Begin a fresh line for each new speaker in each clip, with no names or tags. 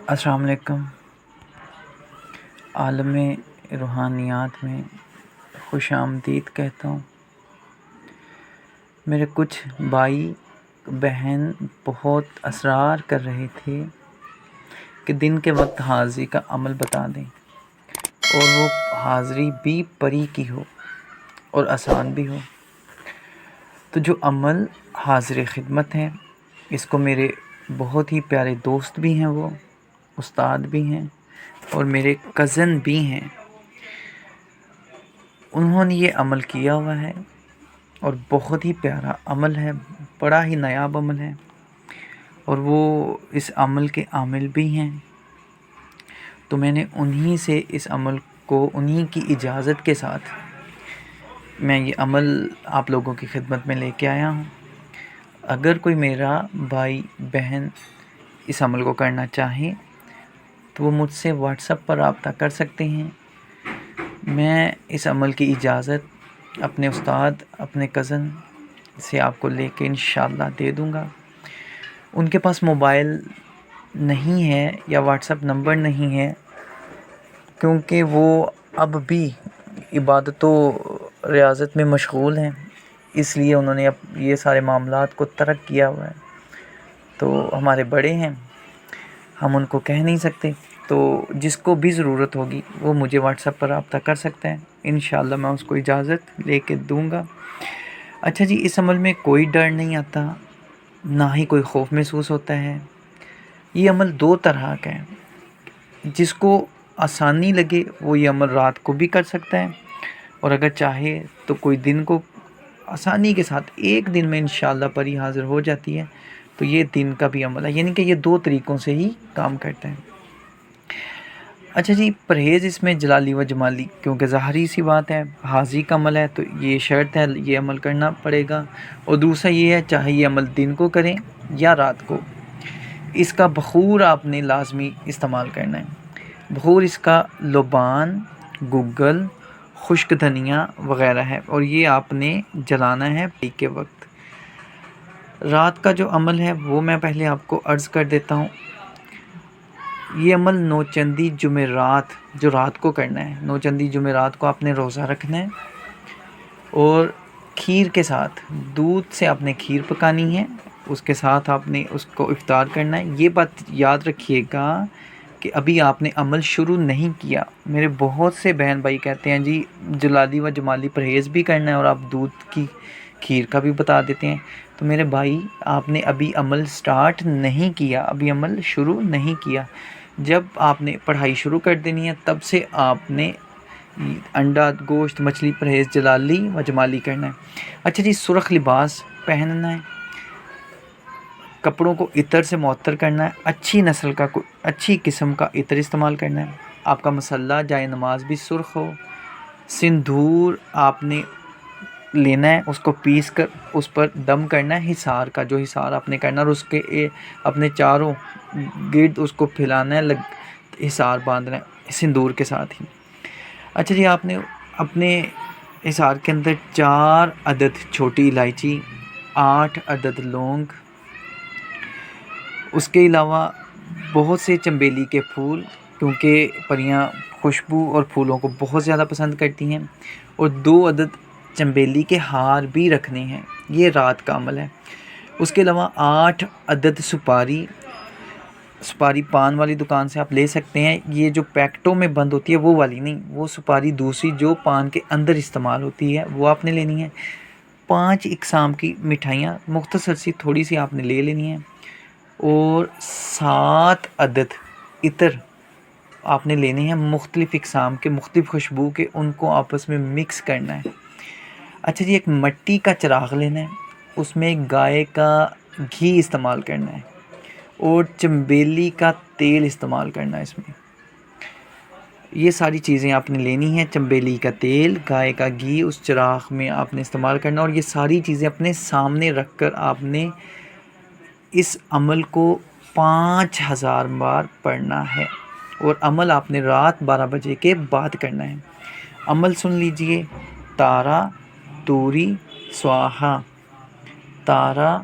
السلام علیکم۔ عالم روحانیات میں خوش آمدید کہتا ہوں۔ میرے کچھ بھائی بہن بہت اصرار کر رہے تھے کہ دن کے وقت حاضری کا عمل بتا دیں، اور وہ حاضری بھی پری کی ہو اور آسان بھی ہو۔ تو جو عمل حاضر خدمت ہے، اس کو میرے بہت ہی پیارے دوست بھی ہیں، وہ استاد بھی ہیں اور میرے کزن بھی ہیں، انہوں نے یہ عمل کیا ہوا ہے اور بہت ہی پیارا عمل ہے، بڑا ہی نایاب عمل ہے، اور وہ اس عمل کے عامل بھی ہیں۔ تو میں نے انہی سے اس عمل کو انہی کی اجازت کے ساتھ میں یہ عمل آپ لوگوں کی خدمت میں لے کے آیا ہوں۔ اگر کوئی میرا بھائی بہن اس عمل کو کرنا چاہے تو وہ مجھ سے واٹس ایپ پر رابطہ کر سکتے ہیں۔ میں اس عمل کی اجازت اپنے استاد، اپنے کزن سے آپ کو لے کے انشاءاللہ دے دوں گا۔ ان کے پاس موبائل نہیں ہے یا واٹس ایپ نمبر نہیں ہے، کیونکہ وہ اب بھی عبادت و ریاضت میں مشغول ہیں، اس لیے انہوں نے اب یہ سارے معاملات کو ترک کیا ہوا ہے۔ تو ہمارے بڑے ہیں، ہم ان کو کہہ نہیں سکتے، تو جس کو بھی ضرورت ہوگی وہ مجھے واٹس ایپ پر رابطہ کر سکتے ہیں، انشاءاللہ میں اس کو اجازت لے کے دوں گا۔ اچھا جی، اس عمل میں کوئی ڈر نہیں آتا، نہ ہی کوئی خوف محسوس ہوتا ہے۔ یہ عمل دو طرح کا ہے، جس کو آسانی لگے وہ یہ عمل رات کو بھی کر سکتا ہے، اور اگر چاہے تو کوئی دن کو آسانی کے ساتھ ایک دن میں انشاءاللہ پری حاضر ہو جاتی ہے۔ تو یہ دن کا بھی عمل ہے، یعنی کہ یہ دو طریقوں سے ہی کام کرتا ہے۔ اچھا جی، پرہیز اس میں جلالی و جمالی، کیونکہ ظاہری سی بات ہے، حاضری کا عمل ہے تو یہ شرط ہے، یہ عمل کرنا پڑے گا۔ اور دوسرا یہ ہے، چاہے یہ عمل دن کو کریں یا رات کو، اس کا بخور آپ نے لازمی استعمال کرنا ہے۔ بخور اس کا لبان، گگل، خشک دھنیا وغیرہ ہے، اور یہ آپ نے جلانا ہے پری کے وقت۔ رات کا جو عمل ہے وہ میں پہلے آپ کو عرض کر دیتا ہوں۔ یہ عمل نوچندی جمعرات، جو رات کو کرنا ہے، نوچندی جمعرات کو آپ نے روزہ رکھنا ہے، اور کھیر کے ساتھ، دودھ سے آپ نے کھیر پکانی ہے، اس کے ساتھ آپ نے اس کو افطار کرنا ہے۔ یہ بات یاد رکھیے گا کہ ابھی آپ نے عمل شروع نہیں کیا۔ میرے بہت سے بہن بھائی کہتے ہیں جی جلالی و جمالی پرہیز بھی کرنا ہے اور آپ دودھ کی کھیر کا بھی بتا دیتے ہیں۔ تو میرے بھائی، آپ نے ابھی عمل سٹارٹ نہیں کیا، ابھی عمل شروع نہیں کیا۔ جب آپ نے پڑھائی شروع کر دینی ہے تب سے آپ نے انڈا، گوشت، مچھلی پرہیز جلالی و جمالی کرنا ہے۔ اچھا جی، سرخ لباس پہننا ہے، کپڑوں کو عطر سے معطر کرنا ہے، اچھی نسل کا اچھی قسم کا عطر استعمال کرنا ہے، آپ کا مصلی جائے نماز بھی سرخ ہو، سندور آپ نے لینا ہے، اس کو پیس کر اس پر دم کرنا ہے، حصار کا جو حصار آپ نے کرنا ہے، اور اس کے اپنے چاروں گرد اس کو پھیلانا ہے، حصار باندھنا ہے سندور کے ساتھ ہی۔ اچھا جی، آپ نے اپنے حصار کے اندر 4 عدد چھوٹی الائچی، 8 عدد لونگ، اس کے علاوہ بہت سے چنبیلی کے پھول، کیونکہ پریاں خوشبو اور پھولوں کو بہت زیادہ پسند کرتی ہیں، اور 2 عدد چنبیلی کے ہار بھی رکھنے ہیں۔ یہ رات کا عمل ہے۔ اس کے علاوہ 8 عدد سپاری پان والی دکان سے آپ لے سکتے ہیں، یہ جو پیکٹوں میں بند ہوتی ہے وہ والی نہیں، وہ سپاری دوسری جو پان کے اندر استعمال ہوتی ہے وہ آپ نے لینی ہے۔ 5 اقسام کی مٹھائیاں مختصر سی تھوڑی سی آپ نے لے لینی ہیں، اور 7 عدد عطر آپ نے لینے ہیں، مختلف اقسام کے، مختلف خوشبو کے، ان کو آپس میں مکس کرنا ہے۔ اچھا جی، ایک مٹی کا چراغ لینا ہے، اس میں گائے کا گھی استعمال کرنا ہے، اور چنبیلی کا تیل استعمال کرنا ہے۔ اس میں یہ ساری چیزیں آپ نے لینی ہیں، چنبیلی کا تیل، گائے کا گھی، اس چراغ میں آپ نے استعمال کرنا، اور یہ ساری چیزیں اپنے سامنے رکھ کر آپ نے اس عمل کو 5000 بار پڑھنا ہے، اور عمل آپ نے رات 12 بجے کے بعد کرنا ہے۔ عمل سن لیجئے: تارا توری سواہا، تارا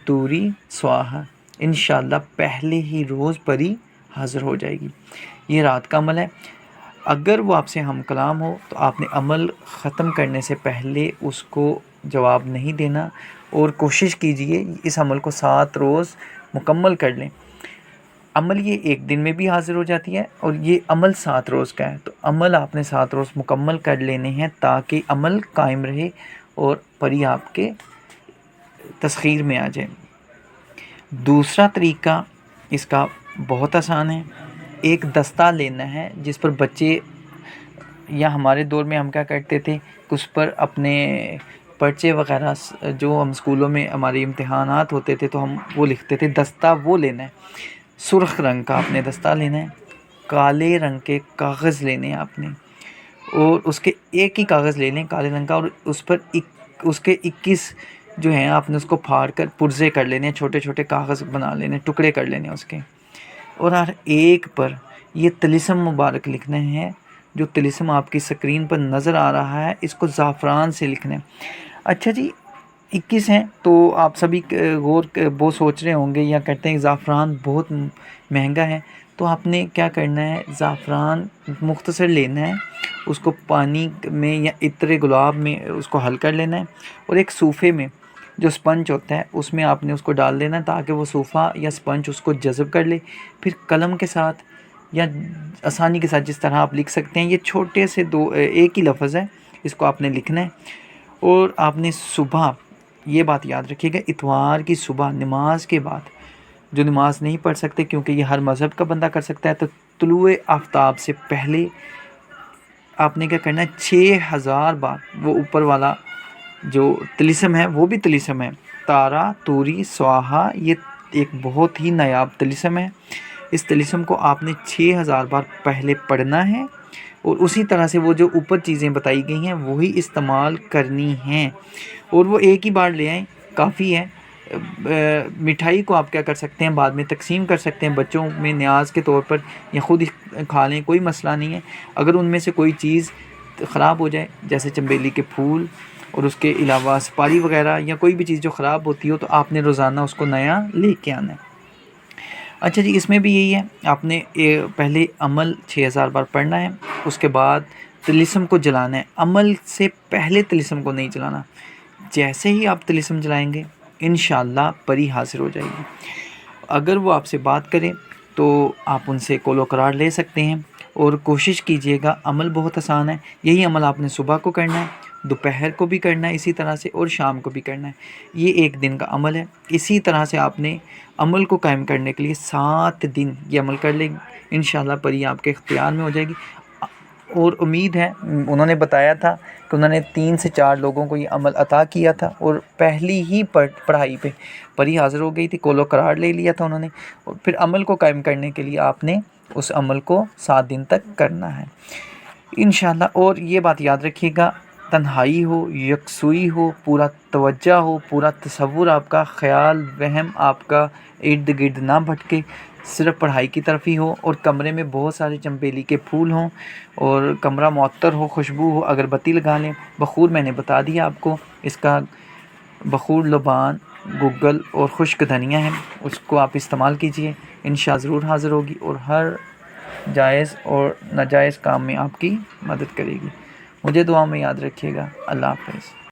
توری سواہا۔ انشاءاللہ پہلے ہی روز پری حاضر ہو جائے گی۔ یہ رات کا عمل ہے۔ اگر وہ آپ سے ہم کلام ہو تو آپ نے عمل ختم کرنے سے پہلے اس کو جواب نہیں دینا، اور کوشش کیجئے اس عمل کو 7 روز مکمل کر لیں۔ عمل یہ ایک دن میں بھی حاضر ہو جاتی ہے، اور یہ عمل 7 روز کا ہے، تو عمل آپ نے 7 روز مکمل کر لینے ہیں تاکہ عمل قائم رہے اور پری آپ کے تسخیر میں آ جائے۔ دوسرا طریقہ اس کا بہت آسان ہے۔ ایک دستہ لینا ہے جس پر بچے، یا ہمارے دور میں ہم کیا کرتے تھے کہ اس پر اپنے پرچے وغیرہ جو ہم اسکولوں میں ہمارے امتحانات ہوتے تھے تو ہم وہ لکھتے تھے۔ دستہ وہ لینا ہے، سرخ رنگ کا آپ نے دستہ لینا ہے، کالے رنگ کے کاغذ لینے ہیں آپ نے، اور اس کے ایک ہی کاغذ لے لیں کالے رنگ کا، اور اس پر اس کے 21 جو ہیں آپ نے اس کو پھاڑ کر پرزے کر لینے ہیں، چھوٹے چھوٹے کاغذ بنا لینے، ٹکڑے کر لینے اس کے، اور ہر ایک پر یہ طلسم مبارک لکھنا ہے۔ جو طلسم آپ کی سکرین پر نظر آ رہا ہے اس کو زعفران سے لکھنا ہے۔ اچھا جی 21 ہیں تو آپ سبھی وہ سوچ رہے ہوں گے یا کہتے ہیں زعفران بہت مہنگا ہے، تو آپ نے کیا کرنا ہے، زعفران مختصر لینا ہے، اس کو پانی میں یا عطر گلاب میں اس کو حل کر لینا ہے، اور ایک صوفے میں جو سپنج ہوتا ہے اس میں آپ نے اس کو ڈال دینا ہے تاکہ وہ صوفہ یا سپنج اس کو جذب کر لے۔ پھر قلم کے ساتھ یا آسانی کے ساتھ جس طرح آپ لکھ سکتے ہیں، یہ چھوٹے سے ایک ہی لفظ ہے، اس کو آپ نے لکھنا ہے، اور آپ نے صبح یہ بات یاد رکھیے گا، اتوار کی صبح نماز کے بعد، جو نماز نہیں پڑھ سکتے کیونکہ یہ ہر مذہب کا بندہ کر سکتا ہے، تو طلوع آفتاب سے پہلے آپ نے کیا کرنا ہے، 6000 بار وہ اوپر والا جو طلسم ہے وہ بھی طلسم ہے، تارا توری سواہا، یہ ایک بہت ہی نایاب طلسم ہے۔ اس طلسم کو آپ نے 6000 بار پہلے پڑھنا ہے، اور اسی طرح سے وہ جو اوپر چیزیں بتائی گئی ہیں وہی استعمال کرنی ہیں، اور وہ ایک ہی بار لے آئیں کافی ہے۔ مٹھائی کو آپ کیا کر سکتے ہیں، بعد میں تقسیم کر سکتے ہیں بچوں میں نیاز کے طور پر، یا خود ہی کھا لیں، کوئی مسئلہ نہیں ہے۔ اگر ان میں سے کوئی چیز خراب ہو جائے جیسے چنبیلی کے پھول اور اس کے علاوہ سپاری وغیرہ، یا کوئی بھی چیز جو خراب ہوتی ہو، تو آپ نے روزانہ اس کو نیا لے کے آنا ہے۔ اچھا جی اس میں بھی یہی ہے، آپ نے پہلے عمل 6000 بار پڑھنا ہے، اس کے بعد طلسم کو جلانا ہے۔ عمل سے پہلے طلسم کو نہیں جلانا، جیسے ہی آپ طلسم جلائیں گے انشاءاللہ پری حاضر ہو جائے گی۔ اگر وہ آپ سے بات کریں تو آپ ان سے قول و قرار لے سکتے ہیں، اور کوشش کیجئے گا، عمل بہت آسان ہے، یہی عمل آپ نے صبح کو کرنا ہے، دوپہر کو بھی کرنا ہے اسی طرح سے، اور شام کو بھی کرنا ہے۔ یہ ایک دن کا عمل ہے۔ اسی طرح سے آپ نے عمل کو قائم کرنے کے لیے 7 دن یہ عمل کر لیں، انشاءاللہ پری آپ کے اختیار میں ہو جائے گی۔ اور امید ہے، انہوں نے بتایا تھا کہ انہوں نے 3 سے 4 لوگوں کو یہ عمل عطا کیا تھا، اور پہلی ہی پڑھائی پہ پری حاضر ہو گئی تھی، قول و قرار لے لیا تھا انہوں نے، اور پھر عمل کو قائم کرنے کے لیے آپ نے اس عمل کو 7 دن تک کرنا ہے انشاءاللہ۔ اور یہ بات یاد رکھیے گا، تنہائی ہو، یکسوئی ہو، پورا توجہ ہو، پورا تصور آپ کا، خیال وہم آپ کا ارد گرد نہ بھٹکے، صرف پڑھائی کی طرف ہی ہو، اور کمرے میں بہت سارے چنبیلی کے پھول ہوں، اور کمرہ معطر ہو، خوشبو ہو، اگربتی لگا لیں۔ بخور میں نے بتا دیا آپ کو، اس کا بخور لبان، گگل اور خشک دھنیا ہے، اس کو آپ استعمال کیجئے، انشاءاللہ ضرور حاضر ہوگی، اور ہر جائز اور ناجائز کام میں آپ کی مدد کرے گی۔ مجھے دعا میں یاد رکھیے گا۔ اللہ حافظ۔